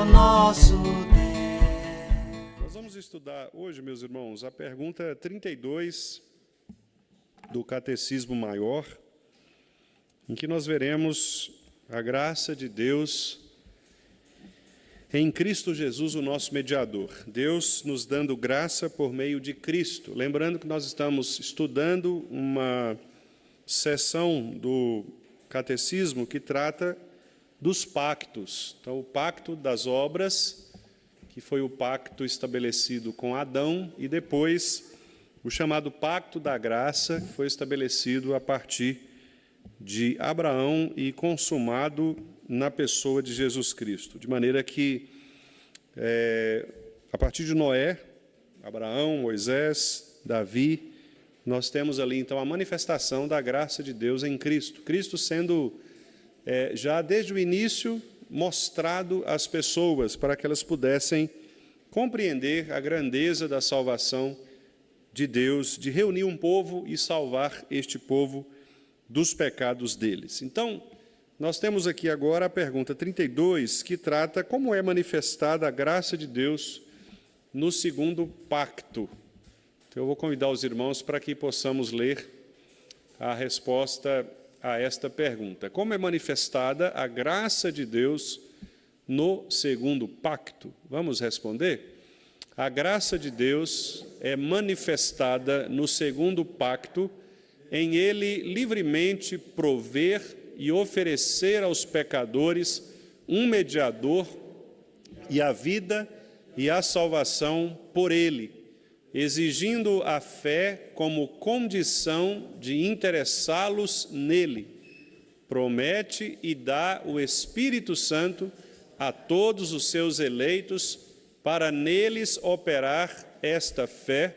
o nosso Deus. Nós vamos estudar hoje, meus irmãos, a pergunta 32 do Catecismo Maior, em que nós veremos a graça de Deus em Cristo Jesus, o nosso mediador. Deus nos dando graça por meio de Cristo. Lembrando que nós estamos estudando uma seção do Catecismo que trata dos pactos. Então, o pacto das obras, que foi o pacto estabelecido com Adão, e depois o chamado pacto da graça, que foi estabelecido a partir de Abraão e consumado na pessoa de Jesus Cristo. De maneira que, a partir de Noé, Abraão, Moisés, Davi, nós temos ali, então, a manifestação da graça de Deus em Cristo. Cristo sendo, já desde o início, mostrado às pessoas para que elas pudessem compreender a grandeza da salvação de Deus, de reunir um povo e salvar este povo dos pecados deles. Então, nós temos aqui agora a pergunta 32, que trata como é manifestada a graça de Deus no segundo pacto. Então, eu vou convidar os irmãos para que possamos ler a resposta a esta pergunta. Como é manifestada a graça de Deus no segundo pacto? Vamos responder? A graça de Deus é manifestada no segundo pacto, em ele livremente prover e oferecer aos pecadores um mediador e a vida e a salvação por ele, exigindo a fé como condição de interessá-los nele. Promete e dá o Espírito Santo a todos os seus eleitos para neles operar esta fé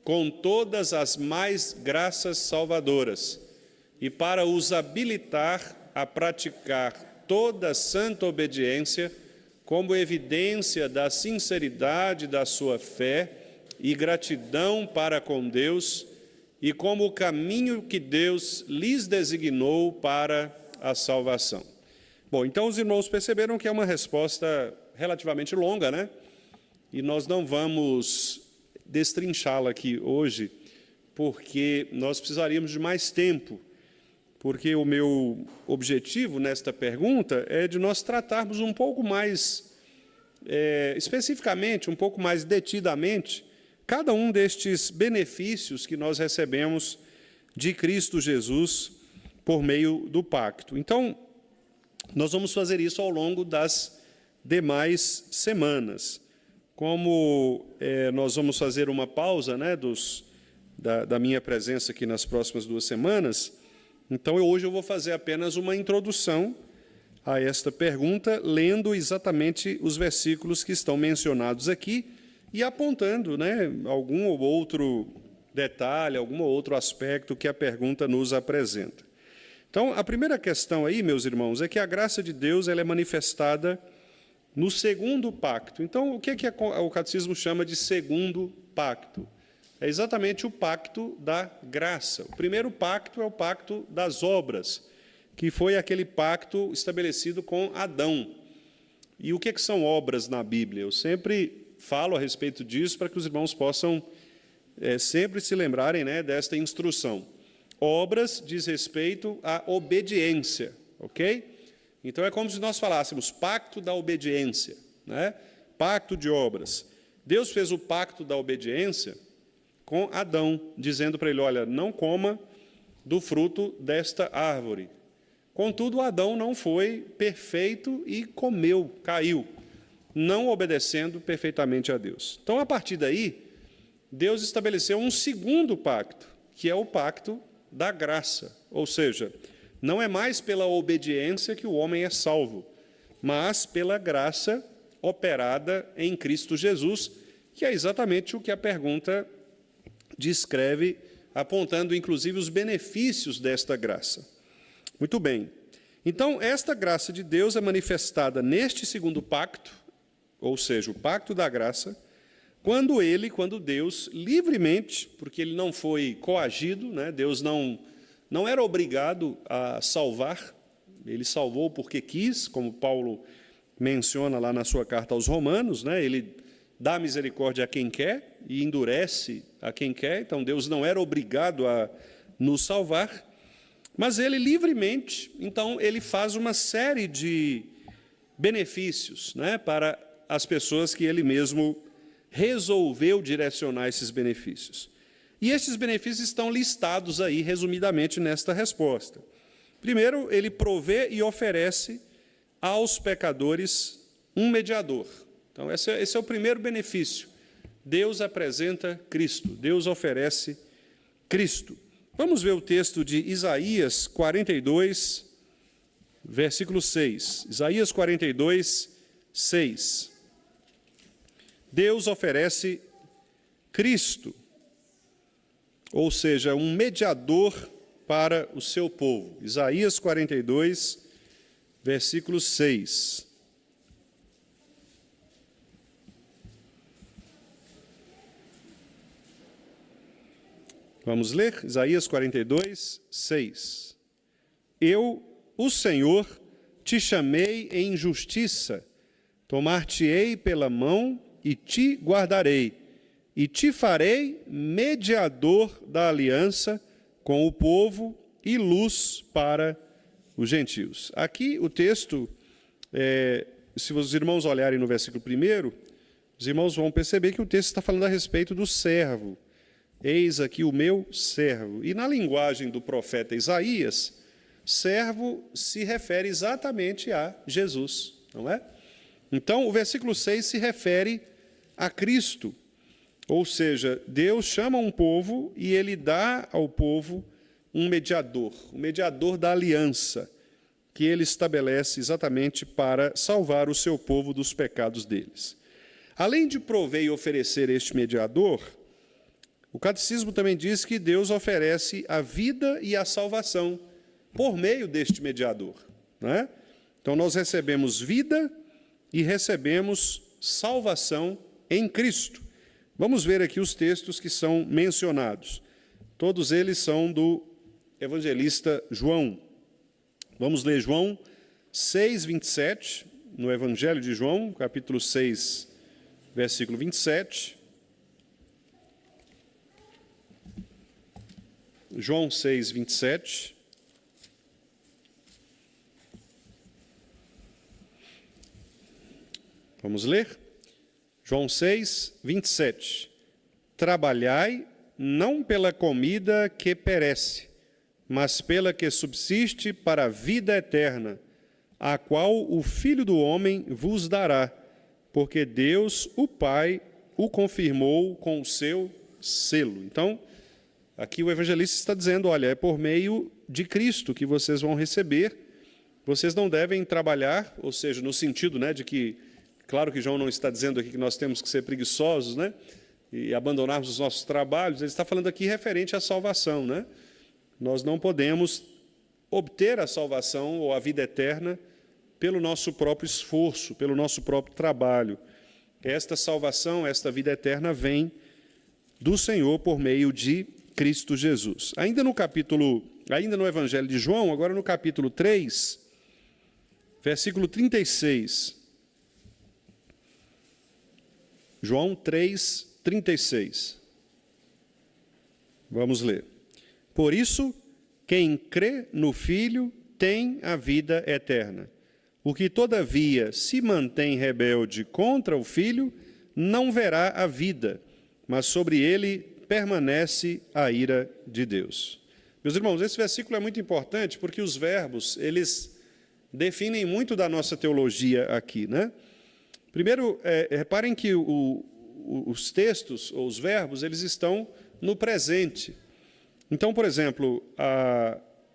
com todas as mais graças salvadoras e para os habilitar a praticar toda santa obediência como evidência da sinceridade da sua fé e gratidão para com Deus e como o caminho que Deus lhes designou para a salvação. Bom, então os irmãos perceberam que é uma resposta relativamente longa, né? E nós não vamos destrinchá-la aqui hoje, porque nós precisaríamos de mais tempo, porque o meu objetivo nesta pergunta é de nós tratarmos um pouco mais, especificamente, um pouco mais detidamente, cada um destes benefícios que nós recebemos de Cristo Jesus por meio do pacto. Então, nós vamos fazer isso ao longo das demais semanas. Como nós vamos fazer uma pausa, né, da minha presença aqui nas próximas 2 semanas, então hoje eu vou fazer apenas uma introdução a esta pergunta, lendo exatamente os versículos que estão mencionados aqui e apontando, né, algum ou outro detalhe, algum ou outro aspecto que a pergunta nos apresenta. Então, a primeira questão aí, meus irmãos, é que a graça de Deus ela é manifestada no segundo pacto. Então, o que o Catecismo chama de segundo pacto? É exatamente o pacto da graça. O primeiro pacto é o pacto das obras, que foi aquele pacto estabelecido com Adão. E o que são obras na Bíblia? Eu sempre falo a respeito disso para que os irmãos possam sempre se lembrarem, né, desta instrução. Obras diz respeito à obediência, ok? Então, é como se nós falássemos pacto da obediência, né? Pacto de obras. Deus fez o pacto da obediência com Adão, dizendo para ele, olha, não coma do fruto desta árvore. Contudo, Adão não foi perfeito e comeu, caiu, não obedecendo perfeitamente a Deus. Então, a partir daí, Deus estabeleceu um segundo pacto, que é o pacto da graça, ou seja, não é mais pela obediência que o homem é salvo, mas pela graça operada em Cristo Jesus, que é exatamente o que a pergunta descreve, apontando, inclusive, os benefícios desta graça. Muito bem. Então, esta graça de Deus é manifestada neste segundo pacto, ou seja, o pacto da graça, quando Deus, livremente, porque ele não foi coagido, né, Deus não era obrigado a salvar, ele salvou porque quis, como Paulo menciona lá na sua carta aos Romanos, né? Ele dá misericórdia a quem quer e endurece a quem quer. Então, Deus não era obrigado a nos salvar, mas ele livremente, então, ele faz uma série de benefícios, né, para as pessoas que ele mesmo resolveu direcionar esses benefícios. E esses benefícios estão listados aí, resumidamente, nesta resposta. Primeiro, ele provê e oferece aos pecadores um mediador. Então, esse é o primeiro benefício. Deus apresenta Cristo, Deus oferece Cristo. Vamos ver o texto de Isaías 42, versículo 6. Isaías 42, 6. Deus oferece Cristo, ou seja, um mediador para o seu povo. Isaías 42, versículo 6. Vamos ler? Isaías 42, 6. Eu, o Senhor, te chamei em justiça, tomar-te-ei pela mão e te guardarei, e te farei mediador da aliança com o povo e luz para os gentios. Aqui o texto, se os irmãos olharem no versículo 1, os irmãos vão perceber que o texto está falando a respeito do servo. Eis aqui o meu servo. E na linguagem do profeta Isaías, servo se refere exatamente a Jesus, não é? Então, o versículo 6 se refere a Cristo, ou seja, Deus chama um povo e ele dá ao povo um mediador da aliança, que ele estabelece exatamente para salvar o seu povo dos pecados deles. Além de prover e oferecer este mediador, o catecismo também diz que Deus oferece a vida e a salvação por meio deste mediador, não é? Então, nós recebemos vida e recebemos salvação em Cristo. Vamos ver aqui os textos que são mencionados. Todos eles são do evangelista João. Vamos ler João 6, 27, no Evangelho de João, capítulo 6, versículo 27. João 6, 27. Vamos ler? João 6, 27. Trabalhai não pela comida que perece, mas pela que subsiste para a vida eterna, a qual o Filho do Homem vos dará, porque Deus, o Pai, o confirmou com o seu selo. Então, aqui o evangelista está dizendo, olha, é por meio de Cristo que vocês vão receber, vocês não devem trabalhar, ou seja, no sentido, né, de que, claro que João não está dizendo aqui que nós temos que ser preguiçosos, né, e abandonarmos os nossos trabalhos, ele está falando aqui referente à salvação, né? Nós não podemos obter a salvação ou a vida eterna pelo nosso próprio esforço, pelo nosso próprio trabalho. Esta salvação, esta vida eterna vem do Senhor por meio de Cristo Jesus. Ainda no Evangelho de João, agora no capítulo 3, versículo 36. João 3, 36. Vamos ler. Por isso, quem crê no Filho tem a vida eterna. O que, todavia, se mantém rebelde contra o Filho, não verá a vida, mas sobre ele permanece a ira de Deus. Meus irmãos, esse versículo é muito importante porque os verbos, eles definem muito da nossa teologia aqui, né? Primeiro, reparem que os textos, ou os verbos, eles estão no presente. Então, por exemplo,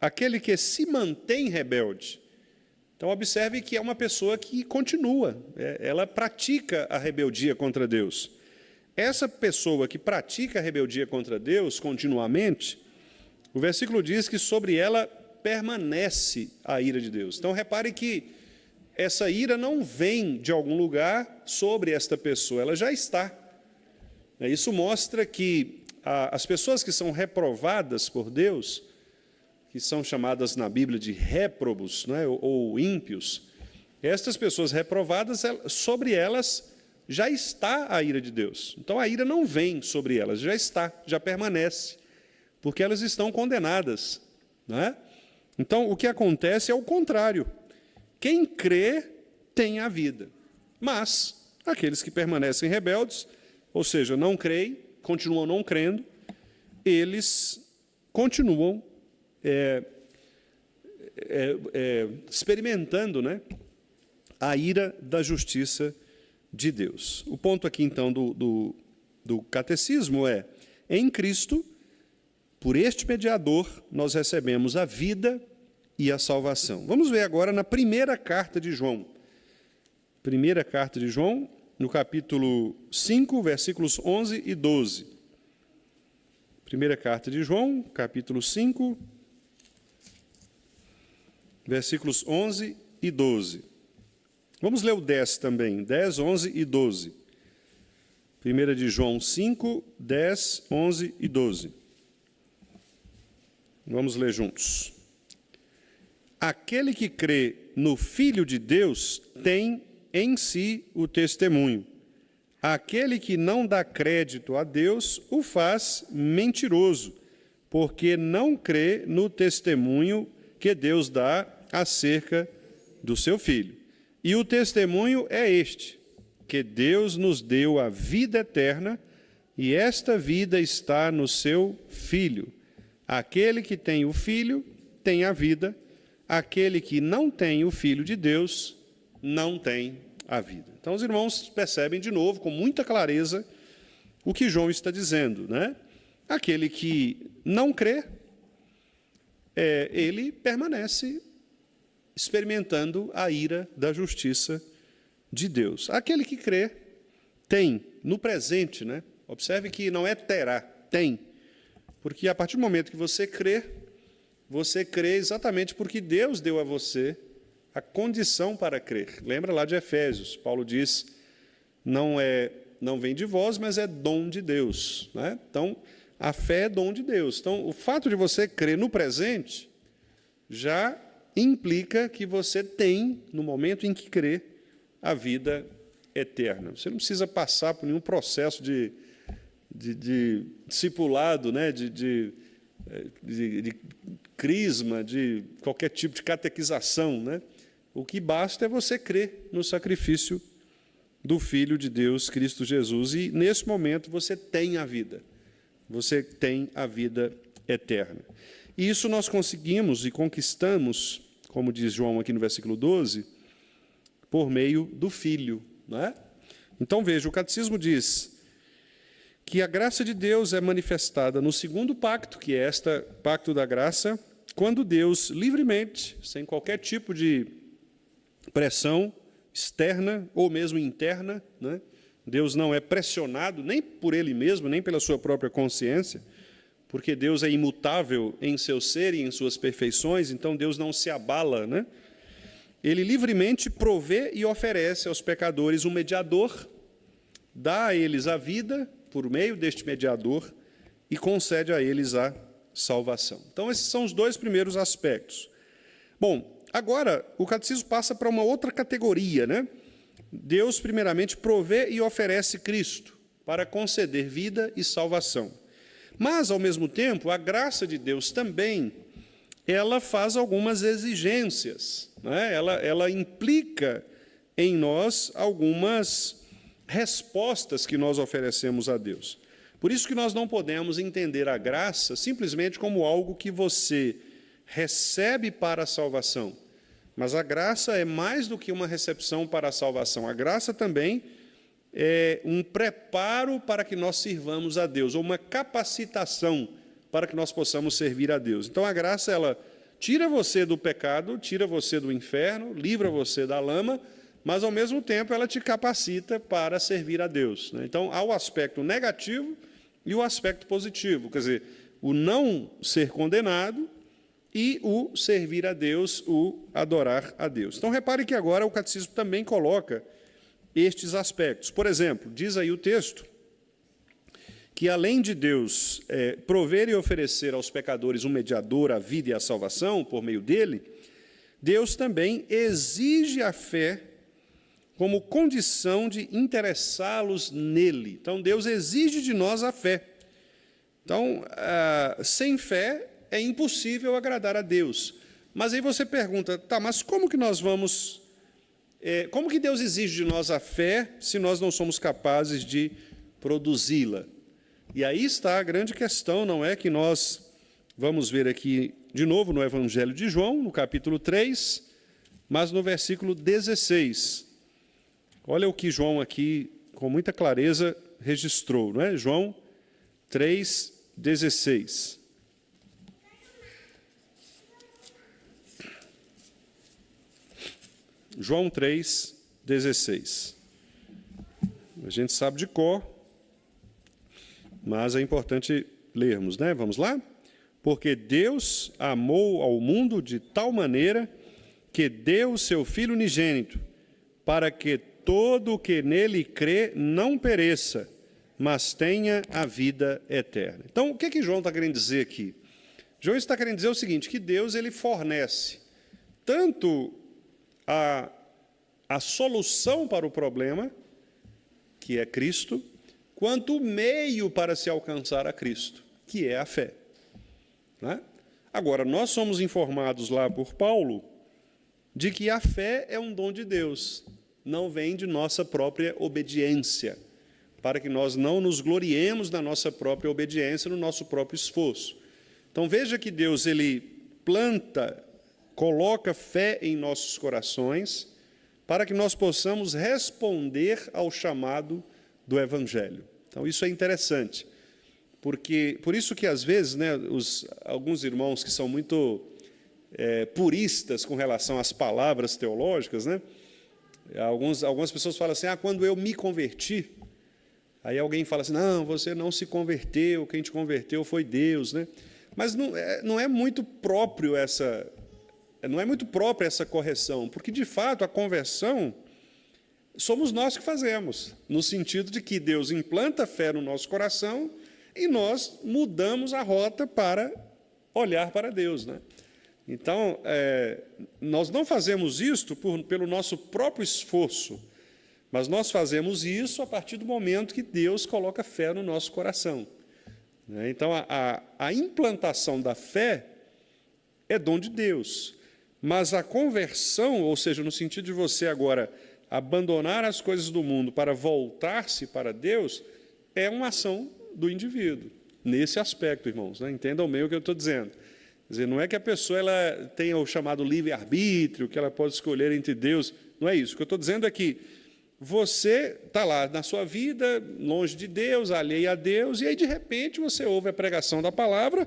aquele que se mantém rebelde. Então, observe que é uma pessoa que continua, ela pratica a rebeldia contra Deus. Essa pessoa que pratica a rebeldia contra Deus continuamente, o versículo diz que sobre ela permanece a ira de Deus. Então, repare que essa ira não vem de algum lugar sobre esta pessoa, ela já está. Isso mostra que as pessoas que são reprovadas por Deus, que são chamadas na Bíblia de réprobos, né, ou ímpios, Estas pessoas reprovadas, sobre elas já está a ira de Deus. Então a ira não vem sobre elas, já está, já permanece, porque elas estão condenadas, não é? Então o que acontece é o contrário. Quem crê tem a vida, mas aqueles que permanecem rebeldes, ou seja, não creem, continuam não crendo, eles continuam experimentando, né, a ira da justiça de Deus. O ponto aqui, então, do catecismo é: em Cristo, por este mediador, nós recebemos a vida e a salvação. Vamos ver agora na primeira carta de João. Primeira carta de João, no capítulo 5, versículos 11 e 12. Primeira carta de João, capítulo 5, versículos 11 e 12. Vamos ler o 10 também, 10, 11 e 12. 1 de João 5, 10, 11 e 12. Vamos ler juntos. Aquele que crê no Filho de Deus tem em si o testemunho. Aquele que não dá crédito a Deus o faz mentiroso, porque não crê no testemunho que Deus dá acerca do seu Filho. E o testemunho é este, que Deus nos deu a vida eterna, e esta vida está no seu Filho. Aquele que tem o Filho tem a vida, aquele que não tem o Filho de Deus não tem a vida. Então, os irmãos percebem de novo, com muita clareza, o que João está dizendo, né? Aquele que não crê, ele permanece experimentando a ira da justiça de Deus. Aquele que crê tem, no presente, né? Observe que não é terá, tem. Porque a partir do momento que você crê exatamente porque Deus deu a você a condição para crer. Lembra lá de Efésios, Paulo diz, não vem de vós, mas é dom de Deus, né? Então, a fé é dom de Deus. Então, o fato de você crer no presente já implica que você tem, no momento em que crê, a vida eterna. Você não precisa passar por nenhum processo de discipulado, né? de crisma, de qualquer tipo de catequização, né? O que basta é você crer no sacrifício do Filho de Deus, Cristo Jesus, e nesse momento você tem a vida. Você tem a vida eterna. E isso nós conseguimos e conquistamos, como diz João aqui no versículo 12, por meio do Filho, não é? Então, veja, o catecismo diz que a graça de Deus é manifestada no segundo pacto, que é este pacto da graça, quando Deus, livremente, sem qualquer tipo de pressão externa ou mesmo interna, né? Deus não é pressionado nem por Ele mesmo, nem pela sua própria consciência, porque Deus é imutável em seu ser e em suas perfeições, então Deus não se abala, né? Ele livremente provê e oferece aos pecadores um mediador, dá a eles a vida por meio deste mediador e concede a eles a salvação. Então, esses são os dois primeiros aspectos. Bom, agora o catecismo passa para uma outra categoria, né? Deus, primeiramente, provê e oferece Cristo para conceder vida e salvação. Mas, ao mesmo tempo, a graça de Deus também, ela faz algumas exigências, né? Ela implica em nós algumas respostas que nós oferecemos a Deus. Por isso que nós não podemos entender a graça simplesmente como algo que você recebe para a salvação. Mas a graça é mais do que uma recepção para a salvação. A graça também é um preparo para que nós sirvamos a Deus, ou uma capacitação para que nós possamos servir a Deus. Então, a graça, ela tira você do pecado, tira você do inferno, livra você da lama, mas, ao mesmo tempo, ela te capacita para servir a Deus, né? Então, há o aspecto negativo e o aspecto positivo, quer dizer, o não ser condenado e o servir a Deus, o adorar a Deus. Então, repare que agora o catecismo também coloca estes aspectos. Por exemplo, diz aí o texto que, além de Deus prover e oferecer aos pecadores um mediador, a vida e a salvação, por meio dele, Deus também exige a fé como condição de interessá-los nele. Então, Deus exige de nós a fé. Então, sem fé é impossível agradar a Deus. Mas aí você pergunta, tá, mas como que nós vamos... como que Deus exige de nós a fé se nós não somos capazes de produzi-la? E aí está a grande questão, não é, que nós vamos ver aqui de novo no Evangelho de João, no capítulo 3, mas no versículo 16. Olha o que João aqui, com muita clareza, registrou, não é? João 3, 16. João 3, 16. A gente sabe de cor, mas é importante lermos, né? Vamos lá? Porque Deus amou ao mundo de tal maneira que deu o seu Filho unigênito, para que todo o que nele crê não pereça, mas tenha a vida eterna. Então, o que João está querendo dizer aqui? João está querendo dizer o seguinte, que Deus ele fornece tanto a solução para o problema, que é Cristo, quanto o meio para se alcançar a Cristo, que é a fé. Né? Agora, nós somos informados lá por Paulo de que a fé é um dom de Deus, não vem de nossa própria obediência, para que nós não nos gloriemos na nossa própria obediência, no nosso próprio esforço. Então, veja que Deus ele planta, coloca fé em nossos corações, para que nós possamos responder ao chamado do Evangelho. Então, isso é interessante, porque por isso que, às vezes, né, alguns irmãos que são muito puristas com relação às palavras teológicas, né, algumas pessoas falam assim, quando eu me converti, aí alguém fala assim, não, você não se converteu, quem te converteu foi Deus, né? Mas não é muito próprio essa correção, porque, de fato, a conversão somos nós que fazemos, no sentido de que Deus implanta fé no nosso coração e nós mudamos a rota para olhar para Deus, né? Então, nós não fazemos isto pelo nosso próprio esforço, mas nós fazemos isso a partir do momento que Deus coloca fé no nosso coração. Então, a implantação da fé é dom de Deus, mas a conversão, ou seja, no sentido de você agora abandonar as coisas do mundo para voltar-se para Deus, é uma ação do indivíduo, nesse aspecto, irmãos, né? Entendam bem o que eu estou dizendo. Quer dizer, não é que a pessoa ela tenha o chamado livre-arbítrio, que ela pode escolher entre Deus, não é isso. O que eu estou dizendo é que você está lá na sua vida, longe de Deus, alheio a Deus, e aí, de repente, você ouve a pregação da palavra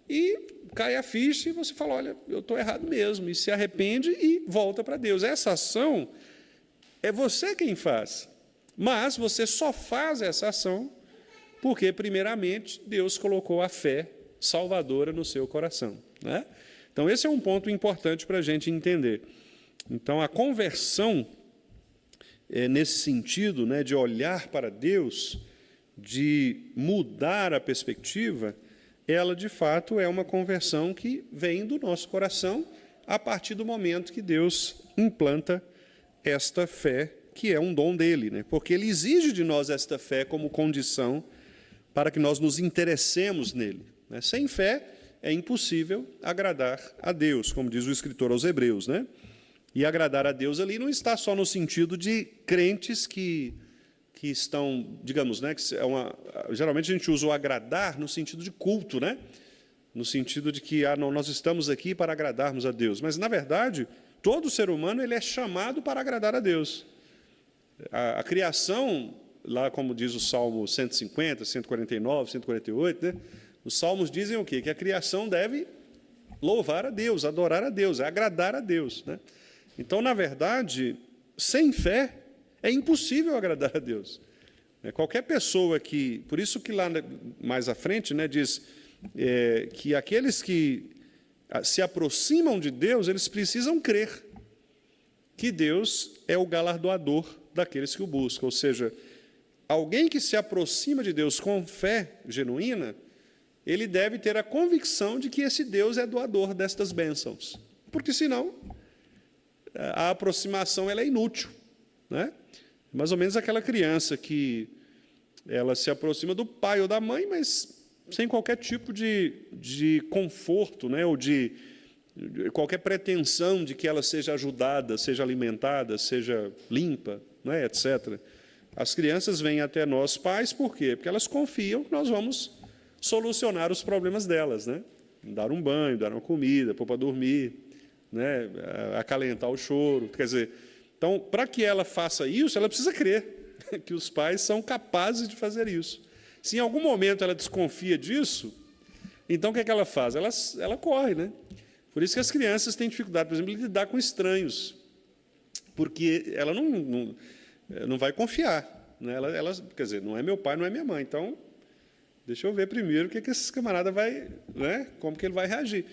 e cai a ficha e você fala, olha, eu estou errado mesmo, e se arrepende e volta para Deus. Essa ação é você quem faz, mas você só faz essa ação porque, primeiramente, Deus colocou a fé salvadora no seu coração, né? Então, esse é um ponto importante para a gente entender. Então, a conversão, nesse sentido, né, de olhar para Deus, de mudar a perspectiva, ela, de fato, é uma conversão que vem do nosso coração a partir do momento que Deus implanta esta fé, que é um dom dele, né? Porque ele exige de nós esta fé como condição para que nós nos interessemos nele, né? Sem fé é impossível agradar a Deus, como diz o escritor aos Hebreus, né? E agradar a Deus ali não está só no sentido de crentes que estão, digamos, né, geralmente a gente usa o agradar no sentido de culto, né? No sentido de que nós estamos aqui para agradarmos a Deus. Mas, na verdade, todo ser humano ele é chamado para agradar a Deus. A criação, lá como diz o Salmo 150, 149, 148, né? Os salmos dizem o quê? Que a criação deve louvar a Deus, adorar a Deus, agradar a Deus, né? Então, na verdade, sem fé, é impossível agradar a Deus. Qualquer pessoa que... Por isso que lá mais à frente, né, diz que aqueles que se aproximam de Deus, eles precisam crer que Deus é o galardoador daqueles que o buscam. Ou seja, alguém que se aproxima de Deus com fé genuína, ele deve ter a convicção de que esse Deus é doador destas bênçãos. Porque, senão, a aproximação ela é inútil, né? Mais ou menos aquela criança que ela se aproxima do pai ou da mãe, mas sem qualquer tipo de conforto, né? Ou de qualquer pretensão de que ela seja ajudada, seja alimentada, seja limpa, né? Etc. As crianças vêm até nós pais, por quê? Porque elas confiam que nós vamos solucionar os problemas delas, né? Dar um banho, dar uma comida, pôr para dormir, né? Acalentar o choro. Quer dizer, então, para que ela faça isso, ela precisa crer que os pais são capazes de fazer isso. Se em algum momento ela desconfia disso, então o que é que ela faz? Ela corre, né? Por isso que as crianças têm dificuldade, por exemplo, de lidar com estranhos, porque ela não vai confiar, né? Quer dizer, não é meu pai, não é minha mãe, então deixa eu ver primeiro o que esse camarada vai, né? Como que ele vai reagir.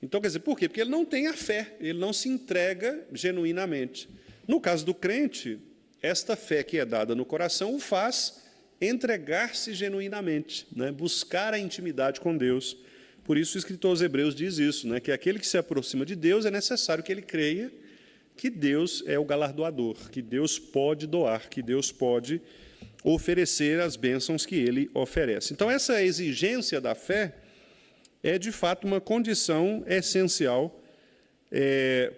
Então, quer dizer, por quê? Porque ele não tem a fé, ele não se entrega genuinamente. No caso do crente, esta fé que é dada no coração o faz entregar-se genuinamente, né? Buscar a intimidade com Deus. Por isso o escritor aos Hebreus diz isso, né? Que aquele que se aproxima de Deus é necessário que ele creia que Deus é o galardoador, que Deus pode doar, que Deus pode oferecer as bênçãos que ele oferece. Então, essa exigência da fé é, de fato, uma condição essencial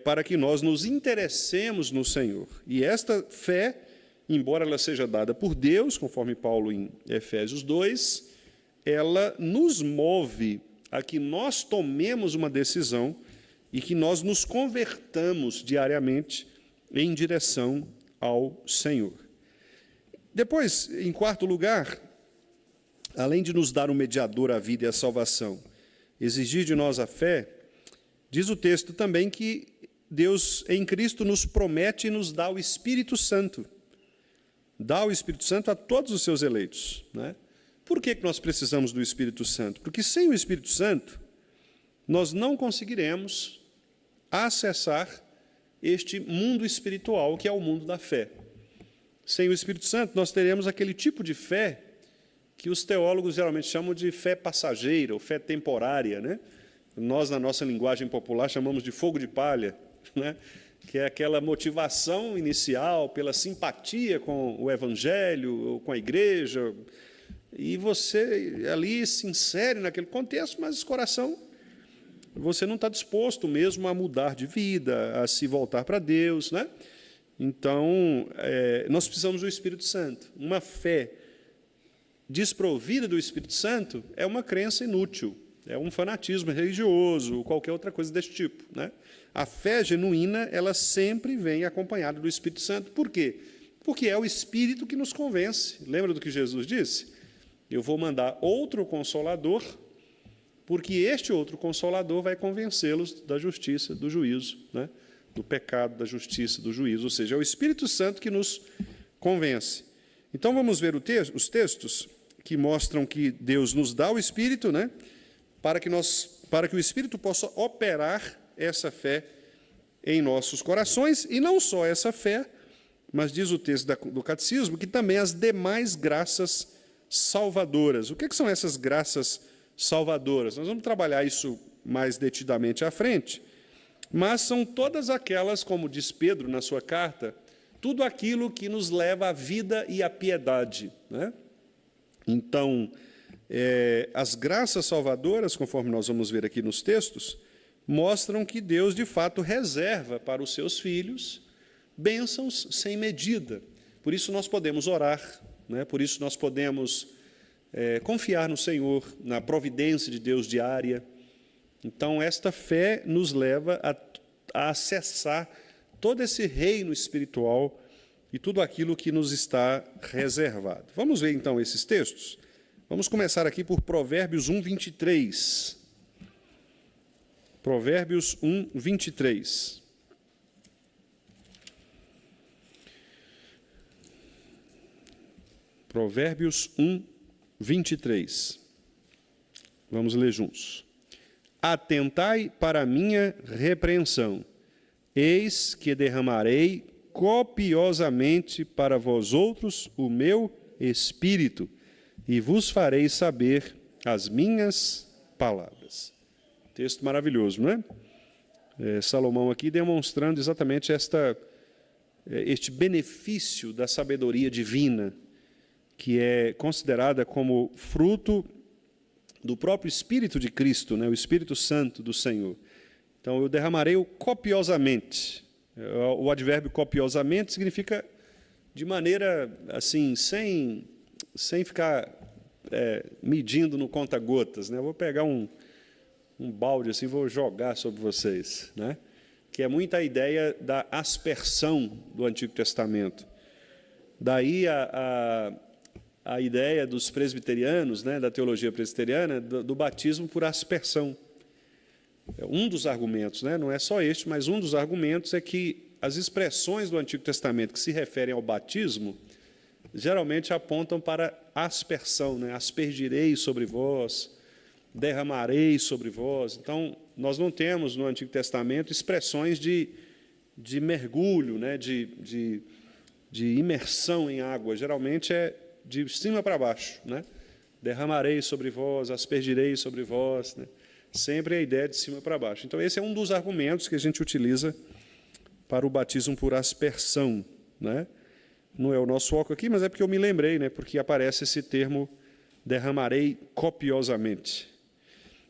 para que nós nos interessemos no Senhor. E esta fé, embora ela seja dada por Deus, conforme Paulo em Efésios 2, ela nos move a que nós tomemos uma decisão e que nós nos convertamos diariamente em direção ao Senhor. Depois, em quarto lugar, além de nos dar um mediador à vida e à salvação, exigir de nós a fé, diz o texto também que Deus, em Cristo, nos promete e nos dá o Espírito Santo. Dá o Espírito Santo a todos os seus eleitos, né? Por que nós precisamos do Espírito Santo? Porque sem o Espírito Santo, nós não conseguiremos acessar este mundo espiritual, que é o mundo da fé. Sem o Espírito Santo, nós teremos aquele tipo de fé que os teólogos geralmente chamam de fé passageira, ou fé temporária, né? Nós, na nossa linguagem popular, chamamos de fogo de palha, né? Que é aquela motivação inicial pela simpatia com o Evangelho, ou com a igreja, e você ali se insere naquele contexto, mas o coração, você não está disposto mesmo a mudar de vida, a se voltar para Deus, né? Então, nós precisamos do Espírito Santo. Uma fé desprovida do Espírito Santo é uma crença inútil, é um fanatismo religioso, ou qualquer outra coisa desse tipo, né? A fé genuína, ela sempre vem acompanhada do Espírito Santo. Por quê? Porque é o Espírito que nos convence. Lembra do que Jesus disse? Eu vou mandar outro Consolador, porque este outro Consolador vai convencê-los da justiça, do juízo, né? Do pecado, da justiça, do juízo. Ou seja, é o Espírito Santo que nos convence. Então, vamos ver os textos que mostram que Deus nos dá o Espírito, né? Para que o Espírito possa operar essa fé em nossos corações, e não só essa fé, mas diz o texto do Catecismo, que também as demais graças salvadoras. O que são essas graças salvadoras? Nós vamos trabalhar isso mais detidamente à frente, mas são todas aquelas, como diz Pedro na sua carta, tudo aquilo que nos leva à vida e à piedade, né? Então, as graças salvadoras, conforme nós vamos ver aqui nos textos, mostram que Deus, de fato, reserva para os seus filhos bênçãos sem medida. Por isso nós podemos orar, né? Por isso nós podemos confiar no Senhor, na providência de Deus diária. Então, esta fé nos leva a acessar todo esse reino espiritual e tudo aquilo que nos está reservado. Vamos ver, então, esses textos? Vamos começar aqui por Provérbios 1, 23. Provérbios 1, 23. Provérbios 1, 23. Vamos ler juntos. Atentai para a minha repreensão, eis que derramarei copiosamente para vós outros o meu espírito, e vos farei saber as minhas palavras. Texto maravilhoso, não é? Salomão aqui demonstrando exatamente este benefício da sabedoria divina, que é considerada como fruto do próprio Espírito de Cristo, né, o Espírito Santo do Senhor. Então, eu derramarei-o copiosamente. O advérbio copiosamente significa de maneira, assim, sem ficar medindo no conta-gotas, né? Eu vou pegar um balde assim, vou jogar sobre vocês, né? Que é muita ideia da aspersão do Antigo Testamento. Daí a ideia dos presbiterianos, né, da teologia presbiteriana, do batismo por aspersão. Um dos argumentos, né, não é só este, mas um dos argumentos é que as expressões do Antigo Testamento que se referem ao batismo geralmente apontam para aspersão, né? Aspergirei sobre vós, derramarei sobre vós. Então, nós não temos no Antigo Testamento expressões de mergulho, né? de imersão em água. Geralmente é de cima para baixo, né? Derramarei sobre vós, aspergirei sobre vós, né? Sempre a ideia de cima para baixo. Então, esse é um dos argumentos que a gente utiliza para o batismo por aspersão, né? Não é o nosso foco aqui, mas é porque eu me lembrei, né? Porque aparece esse termo, derramarei copiosamente.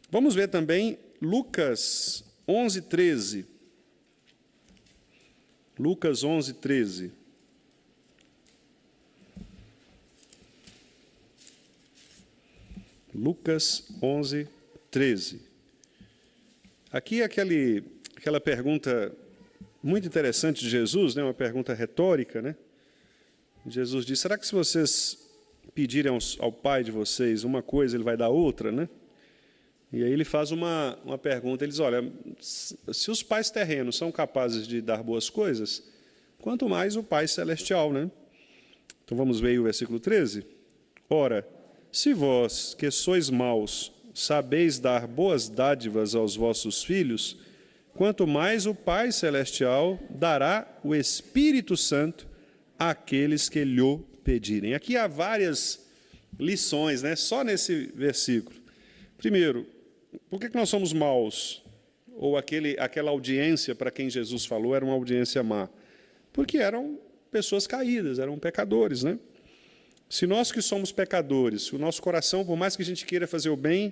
Vamos ver também Lucas 11:13. Lucas 11:13. Lucas 11:13. Aqui é aquela pergunta muito interessante de Jesus, né? Uma pergunta retórica, né? Jesus diz, será que se vocês pedirem ao Pai de vocês uma coisa, Ele vai dar outra, né? E aí ele faz uma pergunta, ele diz, olha, se os pais terrenos são capazes de dar boas coisas, quanto mais o Pai Celestial, né? Então vamos ver aí o versículo 13. Ora, se vós, que sois maus, sabeis dar boas dádivas aos vossos filhos, quanto mais o Pai Celestial dará o Espírito Santo àqueles que lhe pedirem. Aqui há várias lições, né? Só nesse versículo. Primeiro, por que nós somos maus? Ou aquela audiência para quem Jesus falou era uma audiência má? Porque eram pessoas caídas, eram pecadores, né? Se nós que somos pecadores, o nosso coração, por mais que a gente queira fazer o bem,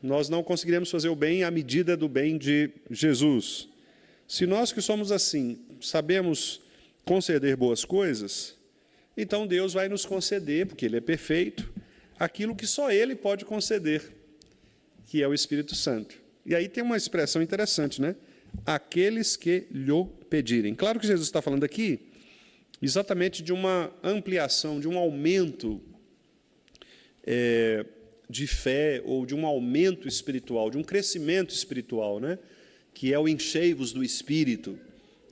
nós não conseguiremos fazer o bem à medida do bem de Jesus. Se nós que somos assim, sabemos conceder boas coisas, então Deus vai nos conceder, porque Ele é perfeito, aquilo que só Ele pode conceder, que é o Espírito Santo. E aí tem uma expressão interessante, né? Aqueles que lhe pedirem. Claro que Jesus está falando aqui exatamente de uma ampliação, de um aumento de fé, ou de um aumento espiritual, de um crescimento espiritual, né? Que é o enchei-vos do Espírito,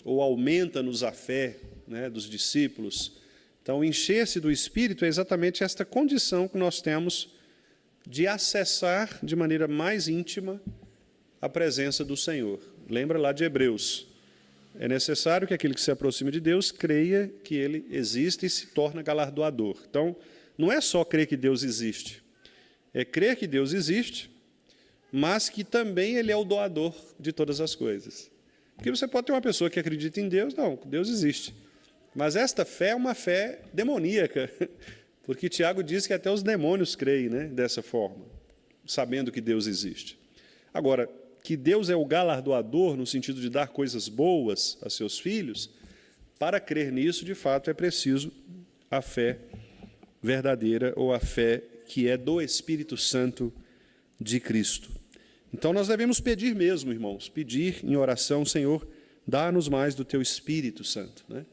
ou aumenta-nos a fé, né, dos discípulos. Então, encher-se do Espírito é exatamente esta condição que nós temos de acessar de maneira mais íntima a presença do Senhor. Lembra lá de Hebreus. É necessário que aquele que se aproxima de Deus creia que Ele existe e se torna galardoador. Então, não é só crer que Deus existe, é crer que Deus existe, mas que também Ele é o doador de todas as coisas. Porque você pode ter uma pessoa que acredita em Deus, não, Deus existe. Mas esta fé é uma fé demoníaca, porque Tiago diz que até os demônios creem, né, dessa forma, sabendo que Deus existe. Agora, que Deus é o galardoador, no sentido de dar coisas boas a seus filhos, para crer nisso, de fato, é preciso a fé verdadeira, ou a fé que é do Espírito Santo de Cristo. Então, nós devemos pedir mesmo, irmãos, pedir em oração, Senhor, dá-nos mais do Teu Espírito Santo, né?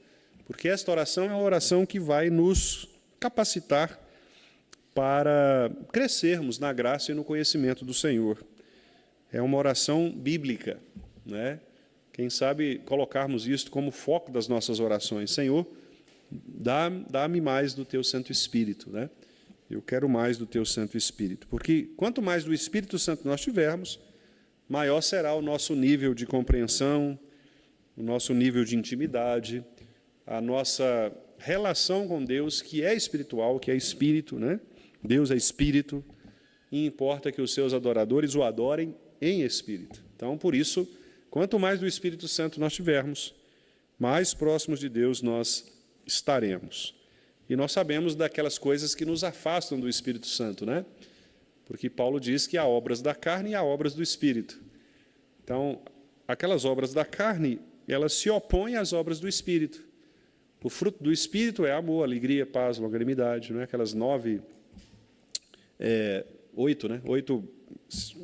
Porque esta oração é uma oração que vai nos capacitar para crescermos na graça e no conhecimento do Senhor. É uma oração bíblica, né? Quem sabe colocarmos isto como foco das nossas orações. Senhor, dá-me mais do Teu Santo Espírito, né? Eu quero mais do Teu Santo Espírito. Porque quanto mais do Espírito Santo nós tivermos, maior será o nosso nível de compreensão, o nosso nível de intimidade, a nossa relação com Deus, que é espiritual, que é Espírito, né? Deus é Espírito, e importa que os seus adoradores o adorem em Espírito. Então, por isso, Quanto mais do Espírito Santo nós tivermos, mais próximos de Deus nós estaremos. E nós sabemos daquelas coisas que nos afastam do Espírito Santo, né? Porque Paulo diz que há obras da carne e há obras do Espírito. Então, aquelas obras da carne, elas se opõem às obras do Espírito. O fruto do Espírito é amor, alegria, paz, longanimidade, né? Aquelas oito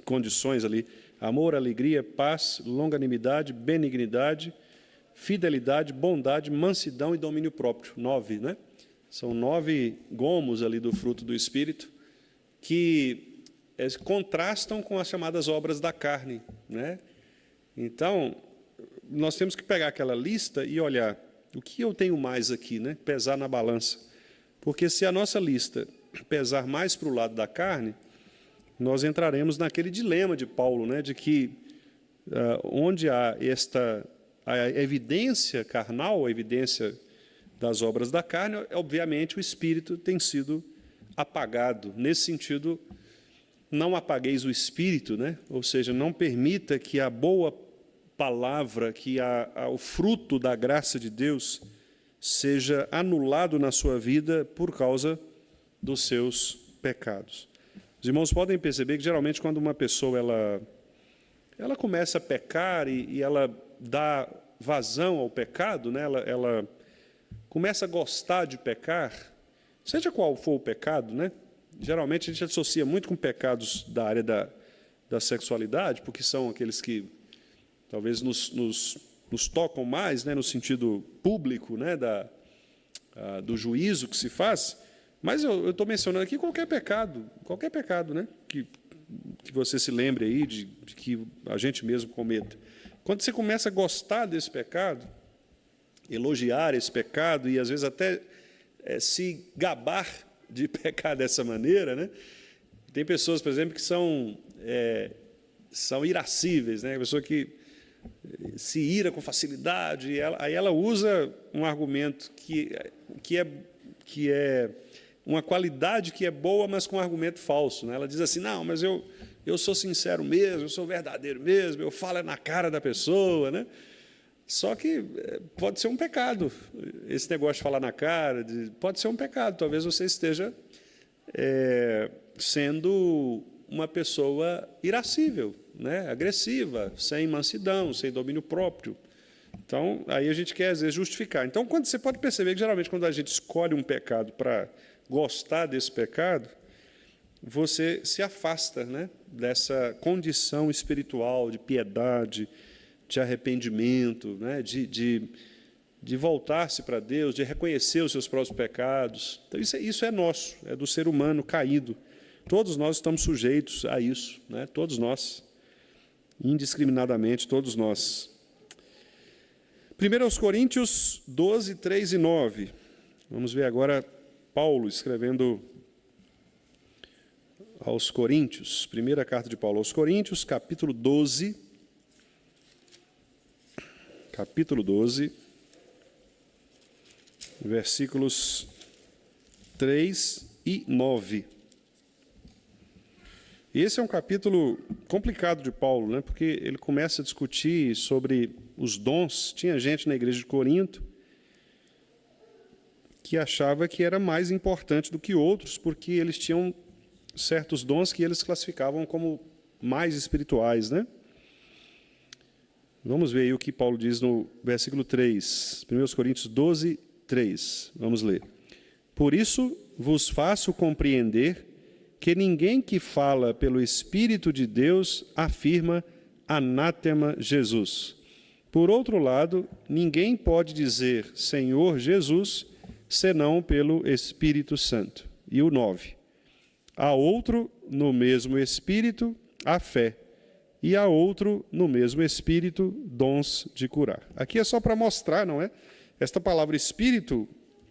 condições ali: amor, alegria, paz, longanimidade, benignidade, fidelidade, bondade, mansidão e domínio próprio. 9, né? São 9 gomos ali do fruto do Espírito que contrastam com as chamadas obras da carne, né? Então, nós temos que pegar aquela lista e olhar o que eu tenho mais aqui, né? Pesar na balança. Porque se a nossa lista pesar mais para o lado da carne, nós entraremos naquele dilema de Paulo, né? De que onde há a evidência carnal, a evidência das obras da carne, obviamente o Espírito tem sido apagado. Nesse sentido, não apagueis o Espírito, né? Ou seja, não permita que a boa palavra, que o fruto da graça de Deus seja anulado na sua vida por causa dos seus pecados. Os irmãos podem perceber que, geralmente, quando uma pessoa ela começa a pecar e ela dá vazão ao pecado, né? Ela começa a gostar de pecar, seja qual for o pecado, né? Geralmente, a gente associa muito com pecados da área da sexualidade, porque são aqueles que talvez nos tocam mais, né, no sentido público, né, do juízo que se faz. Mas eu estou mencionando aqui qualquer pecado, né, que você se lembre aí de que a gente mesmo cometa. Quando você começa a gostar desse pecado, elogiar esse pecado e, às vezes, até se gabar de pecar dessa maneira, né? Tem pessoas, por exemplo, que são irascíveis, né? A pessoa que se ira com facilidade, e aí ela usa um argumento que é uma qualidade que é boa, mas com um argumento falso, né? Ela diz assim: não, mas eu sou sincero mesmo, eu sou verdadeiro mesmo, eu falo na cara da pessoa, né? Só que pode ser um pecado, esse negócio de falar na cara, pode ser um pecado. Talvez você esteja sendo uma pessoa irascível, né? Agressiva, sem mansidão, sem domínio próprio. Então, aí a gente quer, às vezes, justificar. Então, quando você pode perceber que, geralmente, quando a gente escolhe um pecado para gostar desse pecado, você se afasta, né, dessa condição espiritual de piedade, de arrependimento, né, de voltar-se para Deus, de reconhecer os seus próprios pecados. Então, isso é nosso, é do ser humano caído. Todos nós estamos sujeitos a isso, né? Todos nós, indiscriminadamente, todos nós. 1 Coríntios 12, 3 e 9. Vamos ver agora Paulo escrevendo aos Coríntios. Primeira carta de Paulo aos Coríntios, capítulo 12. Capítulo 12, versículos 3 e 9. Esse é um capítulo complicado de Paulo, né? Porque ele começa a discutir sobre os dons. Tinha gente na igreja de Corinto que achava que era mais importante do que outros, porque eles tinham certos dons que eles classificavam como mais espirituais, né? Vamos ver aí o que Paulo diz no versículo 3, 1 Coríntios 12, 3. Vamos ler. Por isso vos faço compreender que ninguém que fala pelo Espírito de Deus afirma anátema Jesus. Por outro lado, ninguém pode dizer Senhor Jesus, senão pelo Espírito Santo. E o 9. Há outro no mesmo Espírito a fé, e há outro no mesmo Espírito dons de curar. Aqui é só para mostrar, não é? Esta palavra Espírito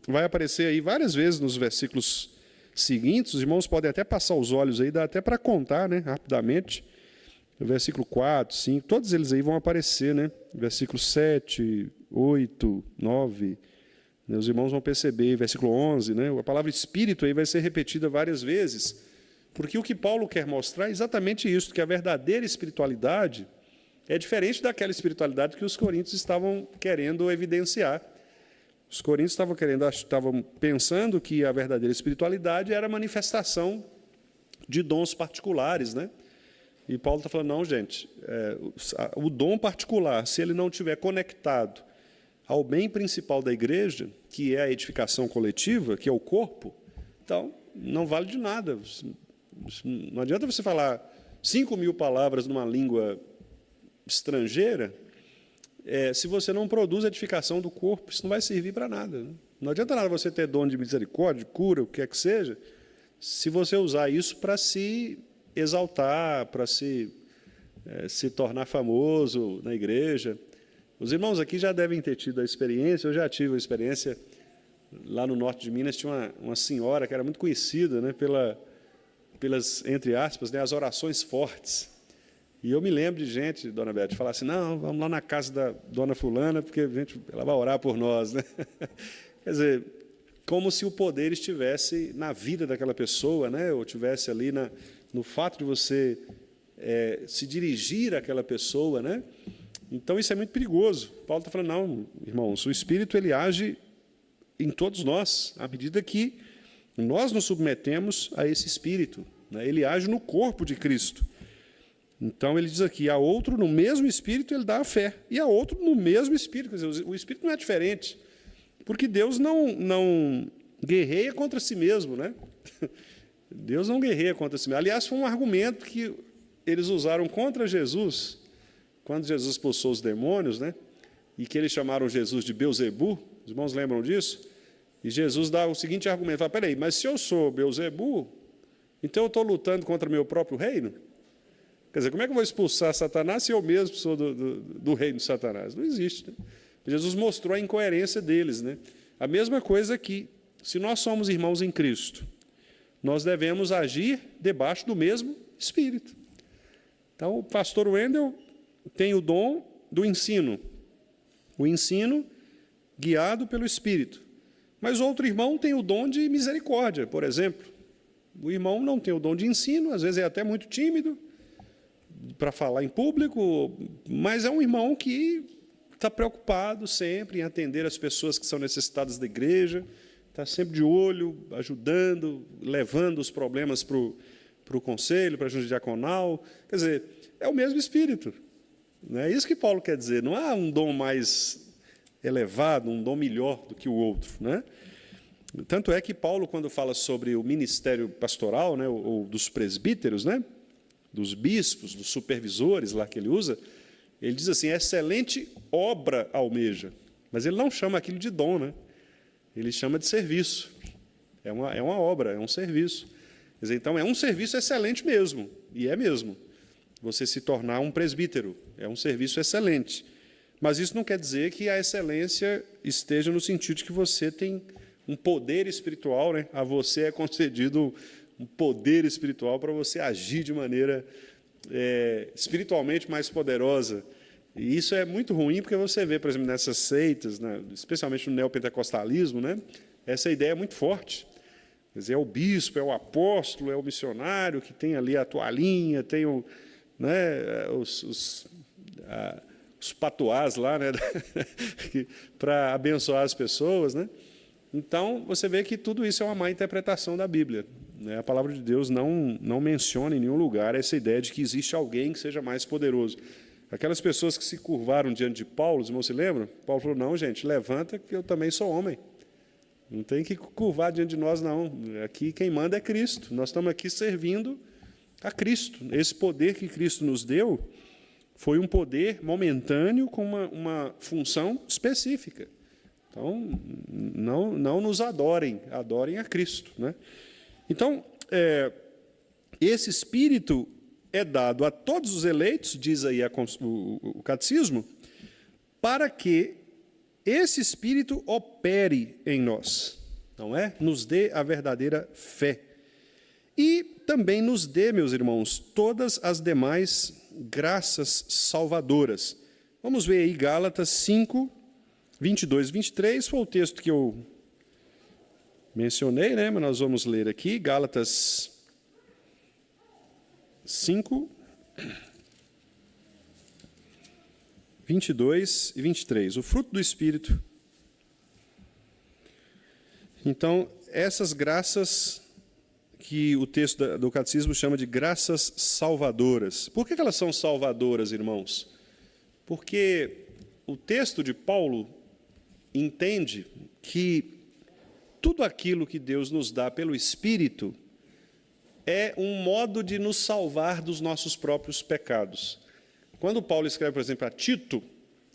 vai aparecer aí várias vezes nos versículos seguintes. Os irmãos podem até passar os olhos aí, dá até para contar, né, rapidamente. No versículo 4, 5, todos eles aí vão aparecer, né? Versículo 7, 8, 9, né, os irmãos vão perceber, versículo 11, né? A palavra Espírito aí vai ser repetida várias vezes, porque o que Paulo quer mostrar é exatamente isso, que a verdadeira espiritualidade é diferente daquela espiritualidade que os coríntios estavam querendo evidenciar. Os coríntios estavam pensando que a verdadeira espiritualidade era a manifestação de dons particulares, né? E Paulo está falando, não, gente, o dom particular, se ele não estiver conectado ao bem principal da igreja, que é a edificação coletiva, que é o corpo, então não vale de nada. Não adianta você falar 5.000 palavras numa língua estrangeira, se você não produz edificação do corpo, isso não vai servir para nada, né? Não adianta nada você ter dom de misericórdia, de cura, o que é que seja, se você usar isso para se exaltar, para se tornar famoso na igreja. Os irmãos aqui já devem ter tido a experiência, eu já tive a experiência, lá no norte de Minas, tinha uma senhora que era muito conhecida, né, pelas, entre aspas, né, as orações fortes. E eu me lembro de gente, dona Beth, falar assim, não, vamos lá na casa da dona fulana, porque ela vai orar por nós, né? Quer dizer, como se o poder estivesse na vida daquela pessoa, né? Ou estivesse ali no fato de você se dirigir àquela pessoa, né? Então, isso é muito perigoso. Paulo está falando, não, irmãos, o Espírito ele age em todos nós, à medida que nós nos submetemos a esse Espírito, né? Ele age no corpo de Cristo. Então, ele diz aqui, a outro no mesmo Espírito ele dá a fé, e a outro no mesmo Espírito. Quer dizer, o Espírito não é diferente, porque Deus não guerreia contra si mesmo, né? Deus não guerreia contra si mesmo. Aliás, foi um argumento que eles usaram contra Jesus, quando Jesus expulsou os demônios, né? E que eles chamaram Jesus de Belzebu. Os irmãos lembram disso? E Jesus dá o seguinte argumento, fala, peraí, mas se eu sou Belzebu, então eu estou lutando contra meu próprio reino? Quer dizer, como é que eu vou expulsar Satanás se eu mesmo sou do reino de Satanás? Não existe, né? Jesus mostrou a incoerência deles, né? A mesma coisa aqui. Se nós somos irmãos em Cristo, nós devemos agir debaixo do mesmo Espírito. Então, o pastor Wendel tem o dom do ensino. O ensino guiado pelo Espírito. Mas outro irmão tem o dom de misericórdia, por exemplo. O irmão não tem o dom de ensino, às vezes é até muito tímido para falar em público, mas é um irmão que está preocupado sempre em atender as pessoas que são necessitadas da igreja, está sempre de olho, ajudando, levando os problemas para o conselho, para a junta diaconal. Quer dizer, é o mesmo Espírito. Não é isso que Paulo quer dizer. Não há um dom mais elevado, um dom melhor do que o outro, né? Tanto é que Paulo, quando fala sobre o ministério pastoral, né, ou dos presbíteros, né, dos bispos, dos supervisores lá que ele usa, ele diz assim, excelente obra almeja. Mas ele não chama aquilo de dom, né? Ele chama de serviço. É uma obra, é um serviço. Quer dizer, então, é um serviço excelente mesmo, e é mesmo. Você se tornar um presbítero, é um serviço excelente. Mas isso não quer dizer que a excelência esteja no sentido de que você tem um poder espiritual, né? A você é concedido um poder espiritual para você agir de maneira espiritualmente mais poderosa. E isso é muito ruim, porque você vê, por exemplo, nessas seitas, né, especialmente no neopentecostalismo, né, essa ideia é muito forte. Quer dizer, é o bispo, é o apóstolo, é o missionário que tem ali a toalhinha, tem os patuás lá, né, para abençoar as pessoas, né? Então, você vê que tudo isso é uma má interpretação da Bíblia, né? A palavra de Deus não menciona em nenhum lugar essa ideia de que existe alguém que seja mais poderoso. Aquelas pessoas que se curvaram diante de Paulo, os irmãos se lembram? Paulo falou, não, gente, levanta que eu também sou homem. Não tem que curvar diante de nós, não. Aqui quem manda é Cristo. Nós estamos aqui servindo a Cristo. Esse poder que Cristo nos deu foi um poder momentâneo com uma função específica. Então, não nos adorem, adorem a Cristo, né? Então, esse Espírito é dado a todos os eleitos, diz aí o catecismo, para que esse Espírito opere em nós, não é? Nos dê a verdadeira fé. E também nos dê, meus irmãos, todas as demais graças salvadoras. Vamos ver aí Gálatas 5, 22 e 23, foi o texto que eu mencionei, né? Mas nós vamos ler aqui, Gálatas 5, 22 e 23. O fruto do Espírito. Então, essas graças que o texto do Catecismo chama de graças salvadoras. Por que elas são salvadoras, irmãos? Porque o texto de Paulo entende que tudo aquilo que Deus nos dá pelo Espírito é um modo de nos salvar dos nossos próprios pecados. Quando Paulo escreve, por exemplo, a Tito,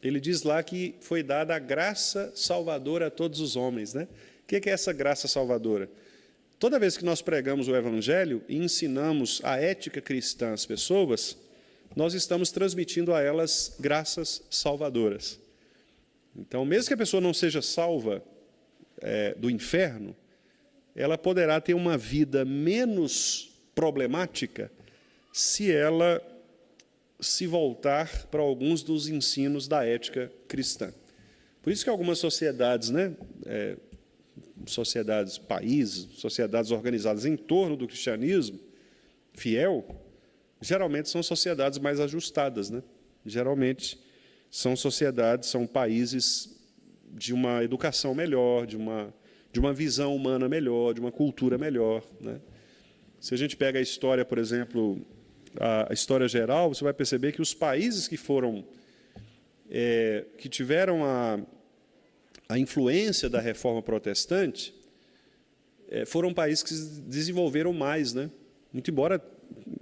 ele diz lá que foi dada a graça salvadora a todos os homens, né? O que é essa graça salvadora? Toda vez que nós pregamos o Evangelho e ensinamos a ética cristã às pessoas, nós estamos transmitindo a elas graças salvadoras. Então, mesmo que a pessoa não seja salva do inferno, ela poderá ter uma vida menos problemática se ela se voltar para alguns dos ensinos da ética cristã. Por isso que algumas sociedades, sociedades, países, sociedades organizadas em torno do cristianismo fiel, geralmente são sociedades mais ajustadas, né? Geralmente são sociedades, são países de uma educação melhor, de uma visão humana melhor, de uma cultura melhor, né? Se a gente pega a história, por exemplo, a história geral, você vai perceber que os países que tiveram a influência da reforma protestante foram países que se desenvolveram mais, né? Muito embora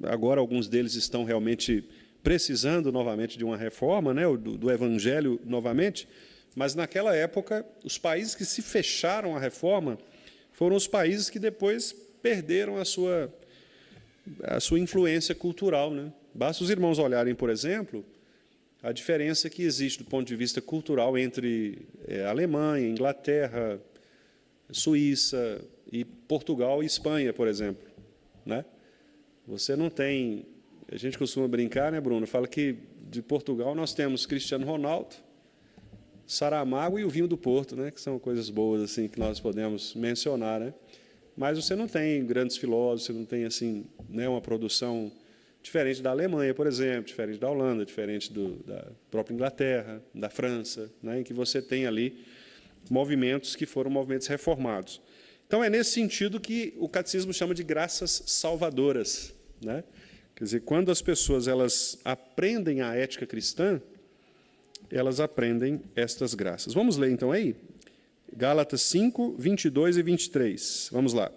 agora alguns deles estão realmente precisando novamente de uma reforma, né? do evangelho novamente, mas naquela época os países que se fecharam à reforma foram os países que depois perderam a sua influência cultural, né? Basta os irmãos olharem, por exemplo, a diferença que existe do ponto de vista cultural entre Alemanha, Inglaterra, Suíça e Portugal e Espanha, por exemplo, né? Você não tem... A gente costuma brincar, né, Bruno? Fala que de Portugal nós temos Cristiano Ronaldo, Saramago e o vinho do Porto, né? Que são coisas boas assim que nós podemos mencionar, né? Mas você não tem grandes filósofos, você não tem assim, né, uma produção diferente da Alemanha, por exemplo, diferente da Holanda, diferente da própria Inglaterra, da França, né, em que você tem ali movimentos que foram movimentos reformados. Então, é nesse sentido que o catecismo chama de graças salvadoras, né? Quer dizer, quando as pessoas elas aprendem a ética cristã, elas aprendem estas graças. Vamos ler, então, aí? Gálatas 5, 22 e 23. Vamos lá.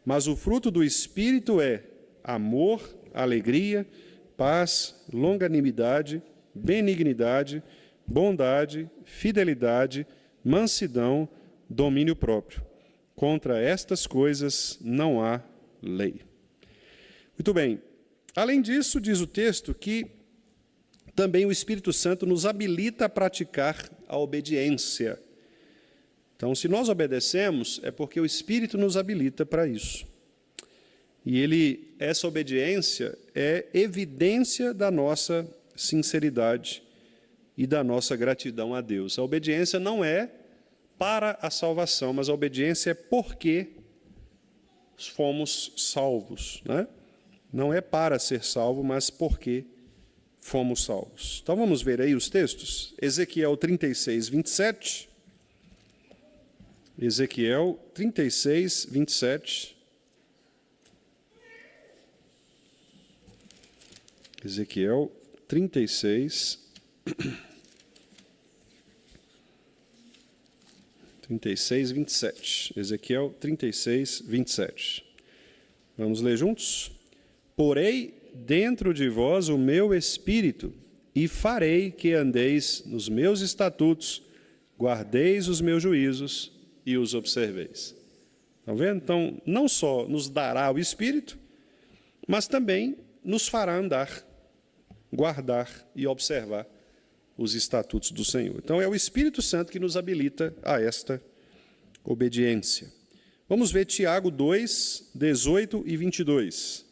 Mas o fruto do Espírito é amor, alegria, paz, longanimidade, benignidade, bondade, fidelidade, mansidão, domínio próprio. Contra estas coisas não há lei. Muito bem. Além disso, diz o texto que também o Espírito Santo nos habilita a praticar a obediência. Então, se nós obedecemos, é porque o Espírito nos habilita para isso. E essa obediência é evidência da nossa sinceridade e da nossa gratidão a Deus. A obediência não é para a salvação, mas a obediência é porque fomos salvos, né? Não é para ser salvo, mas porque fomos salvos. Então, vamos ver aí os textos. Ezequiel 36, 27. Ezequiel 36, 27. Ezequiel 36, 27. Ezequiel 36, 27. Vamos ler juntos? Porei dentro de vós o meu espírito, e farei que andeis nos meus estatutos, guardeis os meus juízos e os observeis. Estão vendo? Então, não só nos dará o Espírito, mas também nos fará andar, guardar e observar os estatutos do Senhor. Então, é o Espírito Santo que nos habilita a esta obediência. Vamos ver Tiago 2, 18 e 22.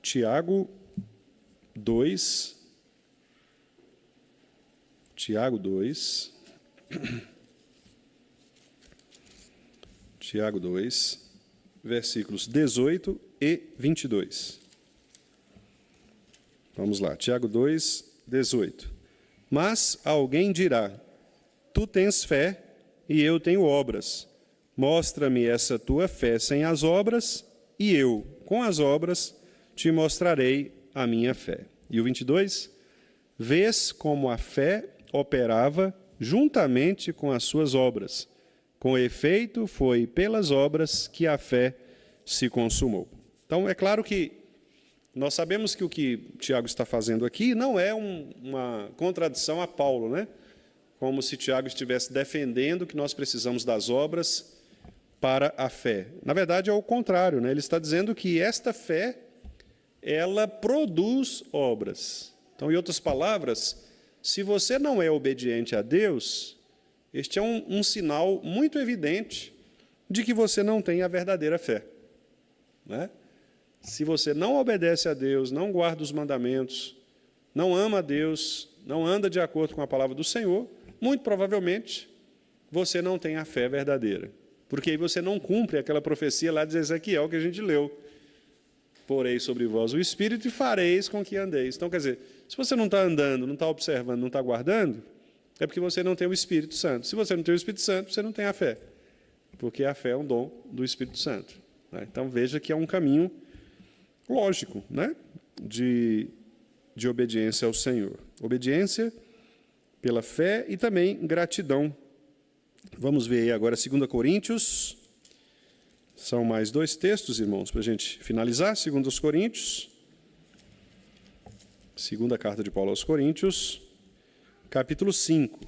Tiago 2, versículos 18 e 22. Vamos lá, Tiago 2:18. Mas alguém dirá: tu tens fé e eu tenho obras. Mostra-me essa tua fé sem as obras, e eu, com as obras, te mostrarei a minha fé. E o 22? Vês como a fé operava juntamente com as suas obras. Com efeito, foi pelas obras que a fé se consumou. Então, é claro que nós sabemos que o que Tiago está fazendo aqui não é uma contradição a Paulo, né? Como se Tiago estivesse defendendo que nós precisamos das obras para a fé. Na verdade, é o contrário, né? Ele está dizendo que esta fé, ela produz obras. Então, em outras palavras, se você não é obediente a Deus, este é um sinal muito evidente de que você não tem a verdadeira fé, né? Se você não obedece a Deus, não guarda os mandamentos, não ama a Deus, não anda de acordo com a palavra do Senhor, muito provavelmente você não tem a fé verdadeira. Porque aí você não cumpre aquela profecia lá de Ezequiel que a gente leu. Porei sobre vós o Espírito e fareis com que andeis. Então, quer dizer, se você não está andando, não está observando, não está guardando, é porque você não tem o Espírito Santo. Se você não tem o Espírito Santo, você não tem a fé. Porque a fé é um dom do Espírito Santo, né? Então, veja que é um caminho lógico, né? de obediência ao Senhor. Obediência pela fé e também gratidão. Vamos ver aí agora 2 Coríntios. São mais 2 textos, irmãos, para a gente finalizar. 2 Coríntios. Segunda carta de Paulo aos Coríntios, capítulo 5,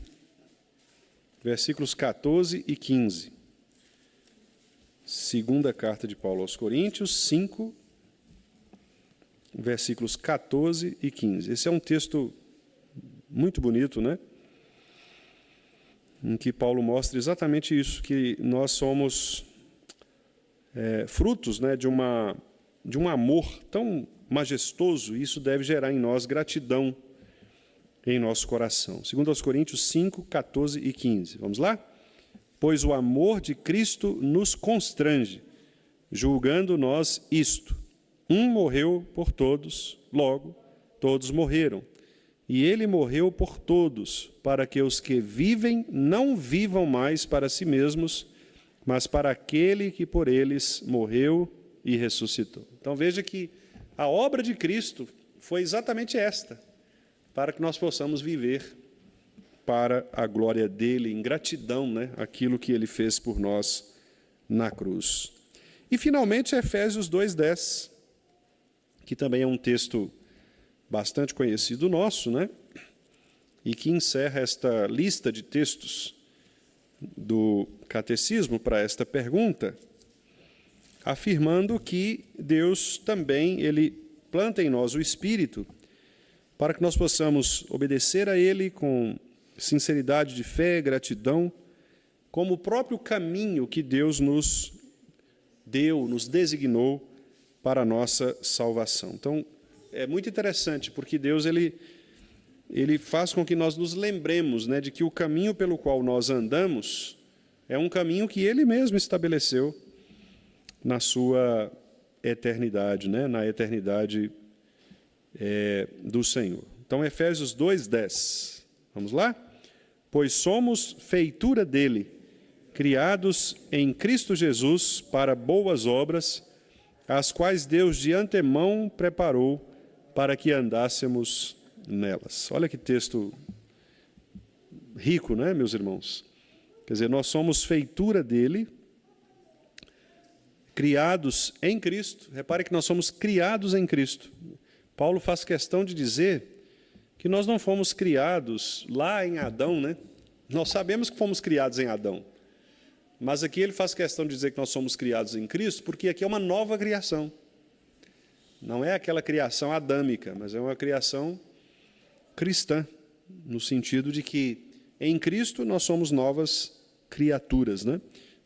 versículos 14 e 15. Segunda carta de Paulo aos Coríntios, 5, versículos 14 e 15. Esse é um texto muito bonito, né? Em que Paulo mostra exatamente isso, que nós somos frutos, né, de um amor tão majestoso, e isso deve gerar em nós gratidão em nosso coração. 2 Coríntios 5, 14 e 15. Vamos lá? Pois o amor de Cristo nos constrange, julgando nós isto: um morreu por todos, logo todos morreram. E ele morreu por todos, para que os que vivem não vivam mais para si mesmos, mas para aquele que por eles morreu e ressuscitou. Então veja que a obra de Cristo foi exatamente esta, para que nós possamos viver para a glória dele, em gratidão, né, aquilo que ele fez por nós na cruz. E, finalmente, Efésios 2:10, que também é um texto bastante conhecido nosso, né, e que encerra esta lista de textos do catecismo para esta pergunta, afirmando que Deus também, ele planta em nós o Espírito para que nós possamos obedecer a ele com sinceridade de fé, gratidão, como o próprio caminho que Deus nos deu, nos designou para a nossa salvação. Então, é muito interessante, porque Deus ele faz com que nós nos lembremos, né, de que o caminho pelo qual nós andamos é um caminho que ele mesmo estabeleceu na sua eternidade, né, na eternidade do Senhor. Então, Efésios 2:10. Vamos lá? Pois somos feitura dele, criados em Cristo Jesus para boas obras, as quais Deus de antemão preparou para que andássemos nelas. Olha que texto rico, né, meus irmãos? Quer dizer, nós somos feitura dele, criados em Cristo. Repare que nós somos criados em Cristo. Paulo faz questão de dizer que nós não fomos criados lá em Adão, né? Nós sabemos que fomos criados em Adão. Mas aqui ele faz questão de dizer que nós somos criados em Cristo, porque aqui é uma nova criação. Não é aquela criação adâmica, mas é uma criação cristã, no sentido de que em Cristo nós somos novas criaturas, né?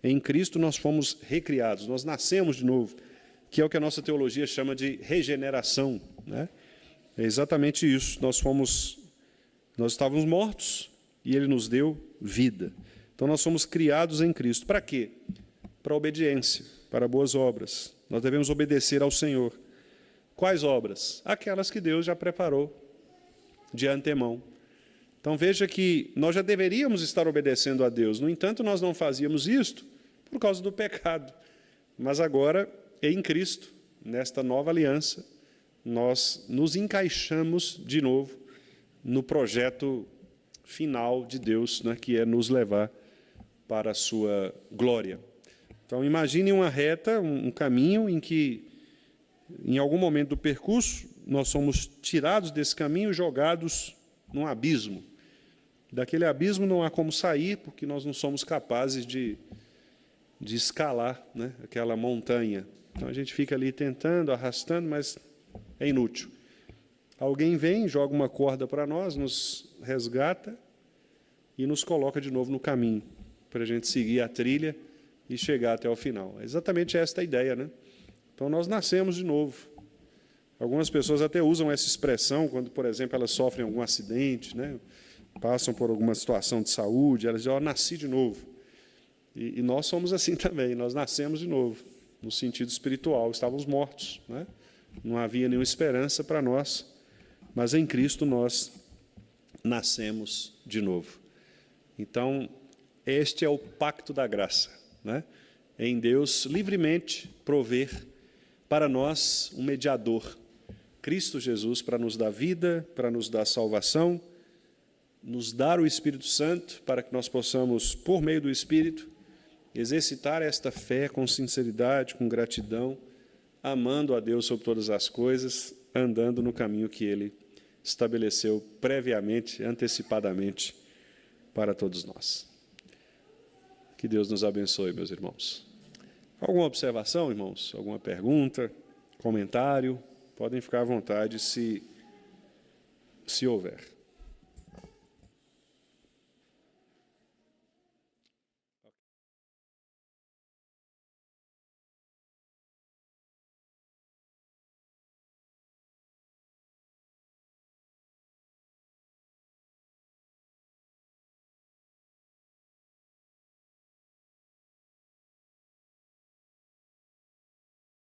Em Cristo nós fomos recriados, nós nascemos de novo, que é o que a nossa teologia chama de regeneração, né? É exatamente isso. Nós estávamos mortos e ele nos deu vida. Então nós somos criados em Cristo. Para quê? Para a obediência, para boas obras. Nós devemos obedecer ao Senhor. Quais obras? Aquelas que Deus já preparou de antemão. Então veja que nós já deveríamos estar obedecendo a Deus. No entanto, nós não fazíamos isto por causa do pecado. Mas agora, em Cristo, nesta nova aliança, nós nos encaixamos de novo no projeto final de Deus, né, que é nos levar para a sua glória. Então, imagine uma reta, um caminho em que, em algum momento do percurso, nós somos tirados desse caminho e jogados num abismo. Daquele abismo não há como sair, porque nós não somos capazes de escalar, né, aquela montanha. Então, a gente fica ali tentando, arrastando, mas é inútil. Alguém vem, joga uma corda para nós, nos resgata e nos coloca de novo no caminho, para a gente seguir a trilha e chegar até o final. É exatamente esta a ideia, né? Então, nós nascemos de novo. Algumas pessoas até usam essa expressão quando, por exemplo, elas sofrem algum acidente, né? Passam por alguma situação de saúde, elas dizem, nasci de novo. E nós somos assim também, nós nascemos de novo, no sentido espiritual. Estávamos mortos, né? Não havia nenhuma esperança para nós, mas em Cristo nós nascemos de novo. Então, este é o pacto da graça, né? Em Deus livremente prover para nós um mediador, Cristo Jesus, para nos dar vida, para nos dar salvação, nos dar o Espírito Santo, para que nós possamos, por meio do Espírito, exercitar esta fé com sinceridade, com gratidão, amando a Deus sobre todas as coisas, andando no caminho que Ele estabeleceu previamente, antecipadamente, para todos nós. Que Deus nos abençoe, meus irmãos. Alguma observação, irmãos? Alguma pergunta? Comentário? Podem ficar à vontade, se houver.